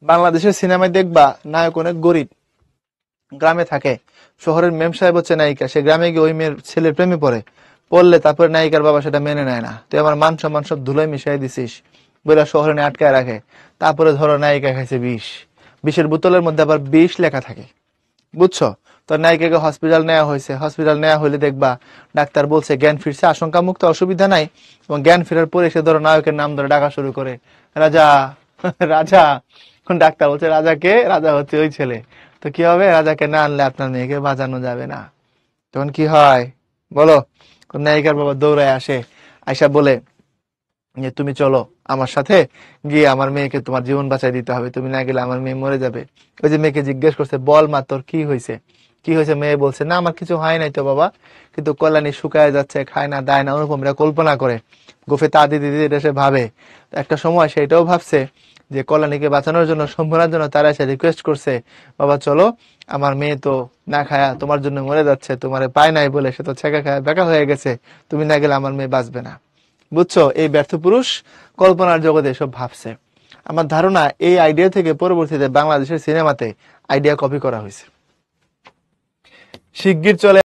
বাংলাদেশের সিনেমায় দেখবা নায়ক অনেক গরিব, গ্রামে থাকে, শহরের মেম সাহেব হচ্ছে নায়িকা, সে গ্রামে গিয়ে ওই মেয়ের ছেলের প্রেমে পড়লে তারপরে নায়িকার বাবা সেটা মেনে নেয় না, তুই আমার মান সম্মান সব ধুলোয় মিশাই দিছিস বলে শহরে নিয়ে আটকায় রাখে। তারপরে ধরো নায়িকা খাইছে বিষের বোতলের মধ্যে আবার বিষ লেখা থাকে, বুঝছো? তো নায়িকাকে হসপিটাল নেওয়া হয়েছে, হসপিটাল নেওয়া হলে দেখবা ডাক্তার বলছে জ্ঞান ফিরছে, আশঙ্কা মুক্ত, অসুবিধা নাই। এবং জ্ঞান ফেরার পরে সে ধরো নায়কের নাম ধরে ডাকা শুরু করে, রাজা রাজা। ডাক্তার বলছে রাজা কে? রাজা হচ্ছে ওই ছেলে। তো কি হবে? রাজাকে না আনলে আপনার মেয়েকে বাঁচানো যাবে না। তখন কি হয় বলো? নায়িকার বাবা দৌড়ায় আসে, আয়সা বলে যে তুমি চলো আমার সাথে, গিয়ে আমার মেয়েকে তোমার জীবন বাঁচাই দিতে হবে, তুমি না গেলে আমার মেয়ে মরে যাবে। ওই যে মেয়েকে জিজ্ঞেস করছে, বল মা তোর কি হয়েছে, কি হয়েছে? মেয়ে বলছে, না আমার কিছু হয় নাই তো বাবা, কিন্তু কল্যাণী শুকায় যাচ্ছে, খায় না দায় না, ওরকম এরা কল্পনা করে, গোফে তা দিদি দিদি এটা সে ভাবে। তো একটা সময় সেটাও ভাবছে যে কল্যাণীকে বাঁচানোর জন্য, সম্ভাবনার জন্য তারা এসে রিকোয়েস্ট করছে, বাবা চলো, আমার মেয়ে তো না খায়া তোমার জন্য মরে যাচ্ছে, তোমারে পায় নাই বলে সে তো ছেঁকা খায় বেকা হয়ে গেছে, তুমি না গেলে আমার মেয়ে বাঁচবে না। বুঝছো? এই ব্যর্থ পুরুষ কল্পনার জগতে এসব ভাবছে। আমার ধারণা এই আইডিয়া থেকে পরবর্তীতে বাংলাদেশের সিনেমাতে আইডিয়া কপি করা হয়েছে। শিগগির চলে